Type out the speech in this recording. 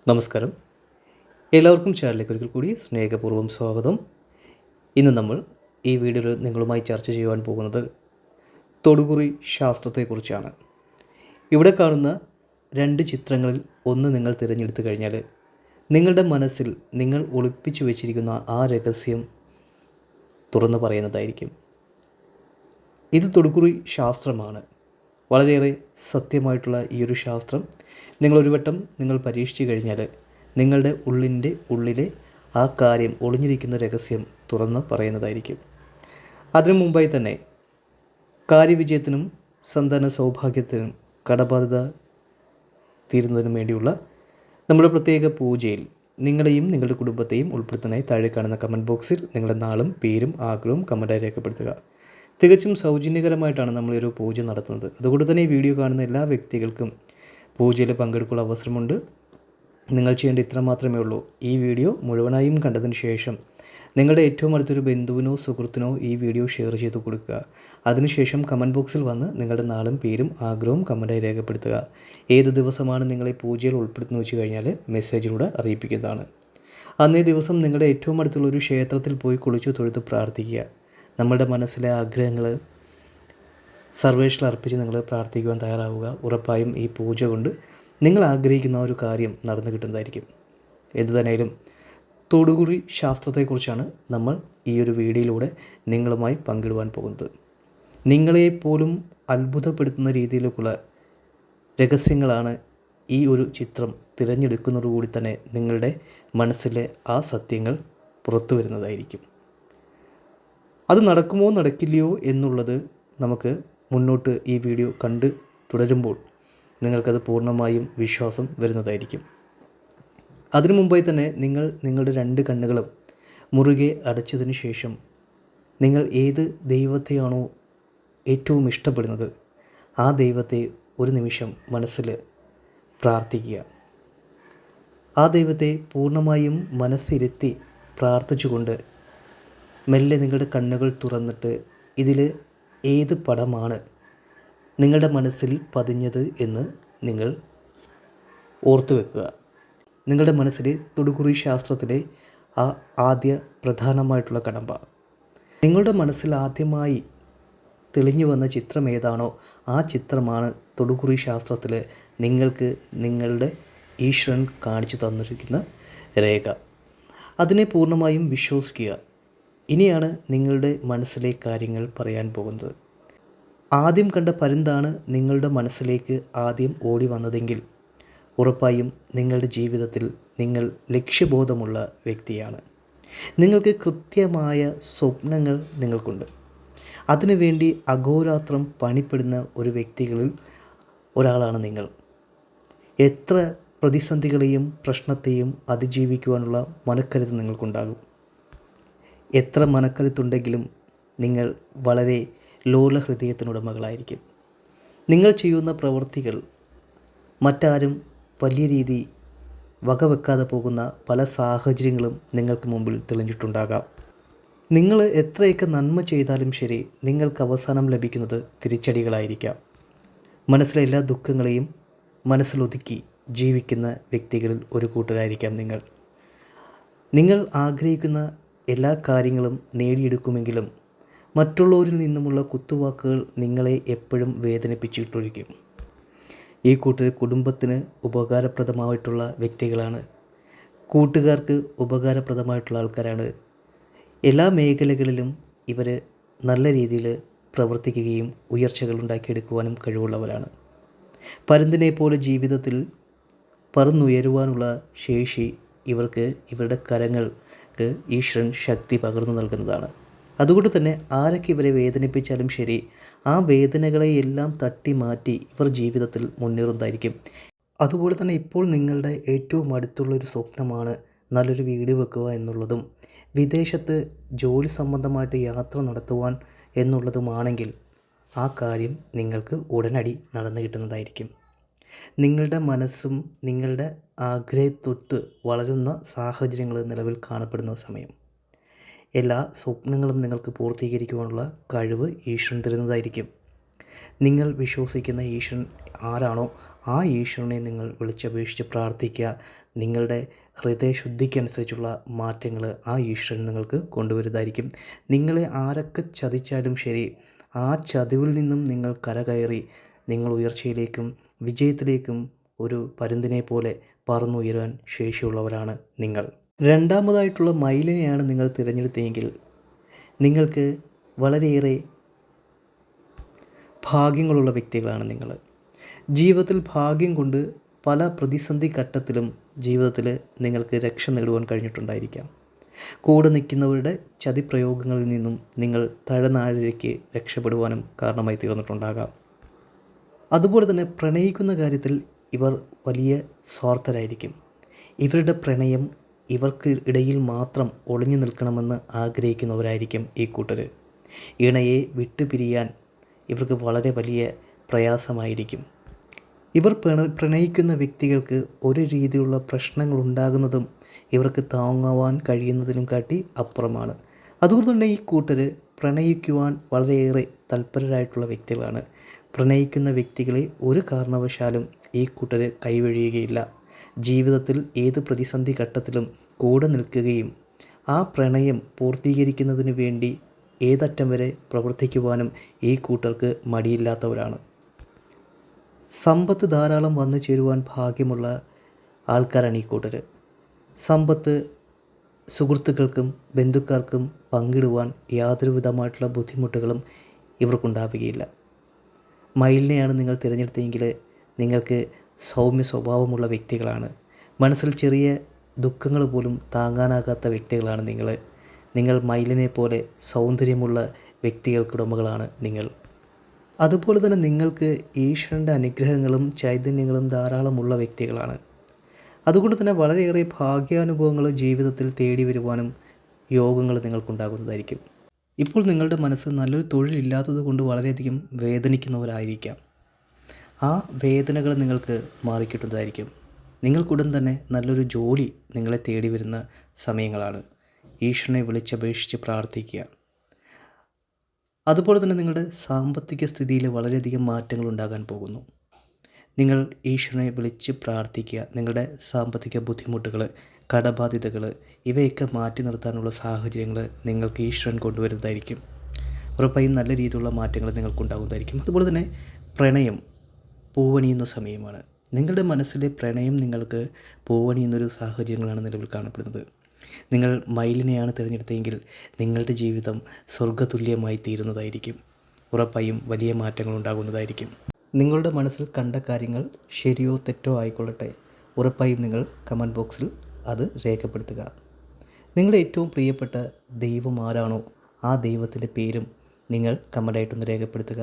നമസ്കാരം. എല്ലാവർക്കും ചാനലിലേക്ക് ഒരിക്കൽ കൂടി സ്നേഹപൂർവ്വം സ്വാഗതം. ഇന്ന് നമ്മൾ ഈ വീഡിയോയിൽ നിങ്ങളുമായി ചർച്ച ചെയ്യുവാൻ പോകുന്നത് തൊടുകുറി ശാസ്ത്രത്തെക്കുറിച്ചാണ്. ഇവിടെ കാണുന്ന രണ്ട് ചിത്രങ്ങളിൽ ഒന്ന് നിങ്ങൾ തിരഞ്ഞെടുത്തു കഴിഞ്ഞാൽ നിങ്ങളുടെ മനസ്സിൽ നിങ്ങൾ ഒളിപ്പിച്ചു വെച്ചിരിക്കുന്ന ആ രഹസ്യം തുറന്നു പറയുന്നതായിരിക്കും. ഇത് തൊടുകുറി ശാസ്ത്രമാണ്. വളരെയേറെ സത്യമായിട്ടുള്ള ഈ ഒരു ശാസ്ത്രം നിങ്ങളൊരു വട്ടം നിങ്ങൾ പരീക്ഷിച്ചു കഴിഞ്ഞാൽ നിങ്ങളുടെ ഉള്ളിലെ ആ കാര്യം, ഒളിഞ്ഞിരിക്കുന്ന രഹസ്യം തുറന്ന് പറയുന്നതായിരിക്കും. അതിനു മുമ്പായി തന്നെ കാര്യവിജയത്തിനും സന്താന സൗഭാഗ്യത്തിനും കടബാധ്യത തീരുന്നതിനും വേണ്ടിയുള്ള നമ്മുടെ പ്രത്യേക പൂജയിൽ നിങ്ങളെയും നിങ്ങളുടെ കുടുംബത്തെയും ഉൾപ്പെടുത്തുന്നതിനായി താഴെ കാണുന്ന കമൻറ്റ് ബോക്സിൽ നിങ്ങളുടെ നാളും പേരും ആഗ്രഹവും കമൻറ്റായി രേഖപ്പെടുത്തുക. തികച്ചും സൗജന്യകരമായിട്ടാണ് നമ്മളൊരു പൂജ നടത്തുന്നത്. അതുകൊണ്ട് തന്നെ ഈ വീഡിയോ കാണുന്ന എല്ലാ വ്യക്തികൾക്കും പൂജയിൽ പങ്കെടുക്കാനുള്ള അവസരമുണ്ട്. നിങ്ങൾ ചെയ്യേണ്ട ഇത്ര മാത്രമേ ഉള്ളൂ. ഈ വീഡിയോ മുഴുവനായും കണ്ടതിന് ശേഷം നിങ്ങളുടെ ഏറ്റവും അടുത്തൊരു ബന്ധുവിനോ സുഹൃത്തിനോ ഈ വീഡിയോ ഷെയർ ചെയ്ത് കൊടുക്കുക. അതിനുശേഷം കമൻറ്റ് ബോക്സിൽ വന്ന് നിങ്ങളുടെ നാളും പേരും ആഗ്രഹവും കമൻറ്റായി രേഖപ്പെടുത്തുക. ഏത് ദിവസമാണ് നിങ്ങളെ പൂജയിൽ ഉൾപ്പെടുത്തുന്നു വെച്ച് കഴിഞ്ഞാൽ മെസ്സേജിലൂടെ അറിയിപ്പിക്കുന്നതാണ്. അന്നേ ദിവസം നിങ്ങളുടെ ഏറ്റവും അടുത്തുള്ള ഒരു ക്ഷേത്രത്തിൽ പോയി കുളിച്ചു തൊഴുത്ത് പ്രാർത്ഥിക്കുക. നമ്മുടെ മനസ്സിലെ ആഗ്രഹങ്ങൾ സർവേശ്വരൻ അർപ്പിച്ച് നിങ്ങൾ പ്രാർത്ഥിക്കുവാൻ തയ്യാറാവുക. ഉറപ്പായും ഈ പൂജ കൊണ്ട് നിങ്ങൾ ആഗ്രഹിക്കുന്ന ഒരു കാര്യം നടന്നു കിട്ടുന്നതായിരിക്കും. എന്തു തന്നെയായാലും തൊടുകുറി ശാസ്ത്രത്തെക്കുറിച്ചാണ് നമ്മൾ ഈ ഒരു വീഡിയോയിലൂടെ നിങ്ങളുമായി പങ്കിടുവാൻ പോകുന്നത്. നിങ്ങളെപ്പോലും അത്ഭുതപ്പെടുത്തുന്ന രീതിയിലേക്കുള്ള രഹസ്യങ്ങളാണ് ഈ ഒരു ചിത്രം തിരഞ്ഞെടുക്കുന്നതോടുകൂടി തന്നെ നിങ്ങളുടെ മനസ്സിലെ ആ സത്യങ്ങൾ പുറത്തു വരുന്നതായിരിക്കും. അത് നടക്കുമോ നടക്കില്ലയോ എന്നുള്ളത് നമുക്ക് മുന്നോട്ട് ഈ വീഡിയോ കണ്ട് തുടരുമ്പോൾ നിങ്ങൾക്കത് പൂർണ്ണമായും വിശ്വാസം വരുന്നതായിരിക്കും. അതിനു മുമ്പായി തന്നെ നിങ്ങൾ നിങ്ങളുടെ രണ്ട് കണ്ണുകളും മുറുകെ അടച്ചതിന് ശേഷം നിങ്ങൾ ഏത് ദൈവത്തെയാണോ ഏറ്റവും ഇഷ്ടപ്പെടുന്നത് ആ ദൈവത്തെ ഒരു നിമിഷം മനസ്സിൽ പ്രാർത്ഥിക്കുക. ആ ദൈവത്തെ പൂർണ്ണമായും മനസ്സിരുത്തി പ്രാർത്ഥിച്ചുകൊണ്ട് മെല്ലെ നിങ്ങളുടെ കണ്ണുകൾ തുറന്നിട്ട് ഇതിൽ ഏത് പടമാണ് നിങ്ങളുടെ മനസ്സിൽ പതിഞ്ഞത് എന്ന് നിങ്ങൾ ഓർത്തു വെക്കുക. നിങ്ങളുടെ മനസ്സിലെ തൊടുകുറി ശാസ്ത്രത്തിലെ ആ ആദ്യ പ്രധാനമായിട്ടുള്ള കടമ്പ, നിങ്ങളുടെ മനസ്സിൽ ആദ്യമായി തെളിഞ്ഞു വന്ന ചിത്രം ഏതാണോ ആ ചിത്രമാണ് തൊടുകുറി ശാസ്ത്രത്തിൽ നിങ്ങൾക്ക് നിങ്ങളുടെ ഈശ്വരൻ കാണിച്ചു തന്നിരിക്കുന്ന രേഖ. അതിനെ പൂർണ്ണമായും വിശ്വസിക്കുക. ഇനിയാണ് നിങ്ങളുടെ മനസ്സിലെ കാര്യങ്ങൾ പറയാൻ പോകുന്നത്. ആദ്യം കണ്ട പരുന്താണ് നിങ്ങളുടെ മനസ്സിലേക്ക് ആദ്യം ഓടി വന്നതെങ്കിൽ ഉറപ്പായും നിങ്ങളുടെ ജീവിതത്തിൽ നിങ്ങൾ ലക്ഷ്യബോധമുള്ള വ്യക്തിയാണ്. നിങ്ങൾക്ക് കൃത്യമായ സ്വപ്നങ്ങൾ നിങ്ങൾക്കുണ്ട്. അതിനുവേണ്ടി അഹോരാത്രം പണിപ്പെടുന്ന ഒരു വ്യക്തികളിൽ ഒരാളാണ് നിങ്ങൾ. എത്ര പ്രതിസന്ധികളെയും പ്രശ്നത്തെയും അതിജീവിക്കുവാനുള്ള മനക്കരുത്ത് നിങ്ങൾക്കുണ്ടാകും. എത്ര മനക്കരുത്തുണ്ടെങ്കിലും നിങ്ങൾ വളരെ ലോല ഹൃദയത്തിനുടമകളായിരിക്കും. നിങ്ങൾ ചെയ്യുന്ന പ്രവൃത്തികൾ മറ്റാരും വലിയ രീതി വകവെക്കാതെ പോകുന്ന പല സാഹചര്യങ്ങളും നിങ്ങൾക്ക് മുമ്പിൽ തെളിഞ്ഞിട്ടുണ്ടാകാം. നിങ്ങൾ എത്രയൊക്കെ നന്മ ചെയ്താലും ശരി, നിങ്ങൾക്ക് അവസാനം ലഭിക്കുന്നത് തിരിച്ചടികളായിരിക്കാം. മനസ്സിലെ എല്ലാ ദുഃഖങ്ങളെയും മനസ്സിലൊതുക്കി ജീവിക്കുന്ന വ്യക്തികളിൽ ഒരു കൂട്ടരായിരിക്കാം നിങ്ങൾ. നിങ്ങൾ ആഗ്രഹിക്കുന്ന എല്ലാ കാര്യങ്ങളും നേടിയെടുക്കുമെങ്കിലും മറ്റുള്ളവരിൽ നിന്നുമുള്ള കുത്തുവാക്കുകൾ നിങ്ങളെ എപ്പോഴും വേദനിപ്പിച്ചിട്ടൊഴിക്കും. ഈ കൂട്ടർ കുടുംബത്തിന് ഉപകാരപ്രദമായിട്ടുള്ള വ്യക്തികളാണ്. കൂട്ടുകാർക്ക് ഉപകാരപ്രദമായിട്ടുള്ള ആൾക്കാരാണ്. എല്ലാ മേഖലകളിലും ഇവർ നല്ല രീതിയിൽ പ്രവർത്തിക്കുകയും ഉയർച്ചകൾ ഉണ്ടാക്കിയെടുക്കുവാനും കഴിവുള്ളവരാണ്. പരുന്തിനെ പോലെ ജീവിതത്തിൽ പറന്നുയരുവാനുള്ള ശേഷി ഇവർക്ക് ഇവരുടെ കരങ്ങൾക്ക് ഈശ്വരൻ ശക്തി പകർന്നു നൽകുന്നതാണ്. അതുകൊണ്ട് തന്നെ ആരൊക്കെ ഇവരെ വേദനിപ്പിച്ചാലും ശരി, ആ വേദനകളെയെല്ലാം തട്ടി മാറ്റി ഇവർ ജീവിതത്തിൽ മുന്നേറുന്നതായിരിക്കും. അതുപോലെ തന്നെ ഇപ്പോൾ നിങ്ങളുടെ ഏറ്റവും അടുത്തുള്ളൊരു സ്വപ്നമാണ് നല്ലൊരു വീട് വെക്കുക എന്നുള്ളതും വിദേശത്ത് ജോലി സംബന്ധമായിട്ട് യാത്ര നടത്തുവാൻ എന്നുള്ളതുമാണെങ്കിൽ ആ കാര്യം നിങ്ങൾക്ക് ഉടനടി നടന്നു കിട്ടുന്നതായിരിക്കും. നിങ്ങളുടെ മനസ്സും നിങ്ങളുടെ ആഗ്രഹത്തൊട്ട് വളരുന്ന സാഹചര്യങ്ങൾ നിലവിൽ കാണപ്പെടുന്ന സമയം എല്ലാ സ്വപ്നങ്ങളും നിങ്ങൾക്ക് പൂർത്തീകരിക്കുവാനുള്ള കഴിവ് ഈശ്വരൻ തരുന്നതായിരിക്കും. നിങ്ങൾ വിശ്വസിക്കുന്ന ഈശ്വരൻ ആരാണോ ആ ഈശ്വരനെ നിങ്ങൾ വിളിച്ചപേക്ഷിച്ച് പ്രാർത്ഥിക്കുക. നിങ്ങളുടെ ഹൃദയശുദ്ധിക്കനുസരിച്ചുള്ള മാറ്റങ്ങൾ ആ ഈശ്വരൻ നിങ്ങൾക്ക് കൊണ്ടുവരുന്നതായിരിക്കും. നിങ്ങളെ ആരൊക്കെ ചതിച്ചാലും ശരി, ആ ചതിവിൽ നിന്നും നിങ്ങൾ കരകയറി നിങ്ങൾ ഉയർച്ചയിലേക്കും വിജയത്തിലേക്കും ഒരു പരുന്തിനെ പോലെ പറന്നുയരാൻ ശേഷിയുള്ളവരാണ് നിങ്ങൾ. രണ്ടാമതായിട്ടുള്ള മയിലിനെയാണ് നിങ്ങൾ തിരഞ്ഞെടുത്തതെങ്കിൽ നിങ്ങൾക്ക് വളരെയേറെ ഭാഗ്യങ്ങളുള്ള വ്യക്തികളാണ് നിങ്ങൾ. ജീവിതത്തിൽ ഭാഗ്യം കൊണ്ട് പല പ്രതിസന്ധി ഘട്ടത്തിലും ജീവിതത്തിൽ നിങ്ങൾക്ക് രക്ഷ നേടുവാൻ കഴിഞ്ഞിട്ടുണ്ടായിരിക്കാം. കൂടെ നിൽക്കുന്നവരുടെ ചതിപ്രയോഗങ്ങളിൽ നിന്നും നിങ്ങൾ തഴനാഴിലേക്ക് രക്ഷപ്പെടുവാനും കാരണമായി തീർന്നിട്ടുണ്ടാകാം. അതുപോലെ തന്നെ പ്രണയിക്കുന്ന കാര്യത്തിൽ ഇവർ വലിയ സ്വാർത്ഥരായിരിക്കും. ഇവരുടെ പ്രണയം ഇവർക്ക് ഇടയിൽ മാത്രം ഒളിഞ്ഞു നിൽക്കണമെന്ന് ആഗ്രഹിക്കുന്നവരായിരിക്കും ഈ കൂട്ടർ. ഇണയെ വിട്ടുപിരിയാൻ ഇവർക്ക് വളരെ വലിയ പ്രയാസമായിരിക്കും. ഇവർ പ്രണയിക്കുന്ന വ്യക്തികൾക്ക് ഒരു രീതിയിലുള്ള പ്രശ്നങ്ങൾ ഉണ്ടാകുന്നതും ഇവർക്ക് താങ്ങുവാൻ കഴിയുന്നതിനും കാട്ടി അപ്പുറമാണ്. അതുകൊണ്ട് തന്നെ ഈ കൂട്ടർ പ്രണയിക്കുവാൻ വളരെയേറെ തൽപരരായിട്ടുള്ള വ്യക്തികളാണ്. പ്രണയിക്കുന്ന വ്യക്തികളെ ഒരു കാരണവശാലും ഈ കൂട്ടർ കൈവഴിയുകയില്ല. ജീവിതത്തിൽ ഏത് പ്രതിസന്ധി ഘട്ടത്തിലും കൂടെ നിൽക്കുകയും ആ പ്രണയം പൂർത്തീകരിക്കുന്നതിന് വേണ്ടി ഏതറ്റം വരെ പ്രവർത്തിക്കുവാനും ഈ കൂട്ടർക്ക് മടിയില്ലാത്തവരാണ്. സമ്പത്ത് ധാരാളം വന്നു ചേരുവാൻ ഭാഗ്യമുള്ള ആൾക്കാരാണ് ഈ കൂട്ടർ. സമ്പത്ത് സുഹൃത്തുക്കൾക്കും ബന്ധുക്കാർക്കും പങ്കിടുവാൻ യാതൊരു വിധമായിട്ടുള്ള ബുദ്ധിമുട്ടുകളും ഇവർക്കുണ്ടാവുകയില്ല. മയിലിനെയാണ് നിങ്ങൾ തിരഞ്ഞെടുത്തതെങ്കിൽ നിങ്ങൾക്ക് സൗമ്യ സ്വഭാവമുള്ള വ്യക്തികളാണ്. മനസ്സിൽ ചെറിയ ദുഃഖങ്ങൾ പോലും താങ്ങാനാകാത്ത വ്യക്തികളാണ് നിങ്ങൾ. നിങ്ങൾ മയിലിനെ പോലെ സൗന്ദര്യമുള്ള വ്യക്തികൾക്കുടമകളാണ് നിങ്ങൾ. അതുപോലെ തന്നെ നിങ്ങൾക്ക് ഈശ്വരൻ്റെ അനുഗ്രഹങ്ങളും ചൈതന്യങ്ങളും ധാരാളമുള്ള വ്യക്തികളാണ്. അതുകൊണ്ട് തന്നെ വളരെയേറെ ഭാഗ്യാനുഭവങ്ങൾ ജീവിതത്തിൽ തേടി വരുവാനും യോഗങ്ങൾ നിങ്ങൾക്കുണ്ടാകുന്നതായിരിക്കും. ഇപ്പോൾ നിങ്ങളുടെ മനസ്സ് നല്ലൊരു തൊഴിലില്ലാത്തത് കൊണ്ട് വളരെയധികം വേദനിക്കുന്നവരായിരിക്കാം. ആ വേദനകൾ നിങ്ങൾക്ക് മാറിക്കിട്ടുന്നതായിരിക്കും. നിങ്ങൾക്കുടൻ തന്നെ നല്ലൊരു ജോലി നിങ്ങളെ തേടി വരുന്ന സമയങ്ങളാണ്. ഈശ്വരനെ വിളിച്ചപേക്ഷിച്ച് പ്രാർത്ഥിക്കുക. അതുപോലെ തന്നെ നിങ്ങളുടെ സാമ്പത്തിക സ്ഥിതിയിൽ വളരെയധികം മാറ്റങ്ങൾ ഉണ്ടാകാൻ പോകുന്നു. നിങ്ങൾ ഈശ്വരനെ വിളിച്ച് പ്രാർത്ഥിക്കുക. നിങ്ങളുടെ സാമ്പത്തിക ബുദ്ധിമുട്ടുകൾ, കടബാധ്യതകൾ ഇവയൊക്കെ മാറ്റി നിർത്താനുള്ള സാഹചര്യങ്ങൾ നിങ്ങൾക്ക് ഈശ്വരൻ കൊണ്ടുവരുന്നതായിരിക്കും. ഉറപ്പായും നല്ല രീതിയിലുള്ള മാറ്റങ്ങൾ നിങ്ങൾക്കുണ്ടാകുന്നതായിരിക്കും. അതുപോലെ തന്നെ പ്രണയം പൂവണിയുന്ന സമയമാണ്. നിങ്ങളുടെ മനസ്സിലെ പ്രണയം നിങ്ങൾക്ക് പൂവണിയുന്നൊരു സാഹചര്യങ്ങളാണ് നിലവിൽ കാണപ്പെടുന്നത്. നിങ്ങൾ മയിലിനെയാണ് തിരഞ്ഞെടുത്തതെങ്കിൽ നിങ്ങളുടെ ജീവിതം സ്വർഗ്ഗതുല്യമായി തീരുന്നതായിരിക്കും. ഉറപ്പായും വലിയ മാറ്റങ്ങൾ ഉണ്ടാകുന്നതായിരിക്കും. നിങ്ങളുടെ മനസ്സിൽ കണ്ട കാര്യങ്ങൾ ശരിയോ തെറ്റോ ആയിക്കൊള്ളട്ടെ, ഉറപ്പായും നിങ്ങൾ കമൻറ്റ് ബോക്സിൽ അത് രേഖപ്പെടുത്തുക. നിങ്ങളുടെ ഏറ്റവും പ്രിയപ്പെട്ട ദൈവം ആരാണോ ആ ദൈവത്തിൻ്റെ പേരും നിങ്ങൾ കമൻ്റായിട്ടൊന്ന് രേഖപ്പെടുത്തുക.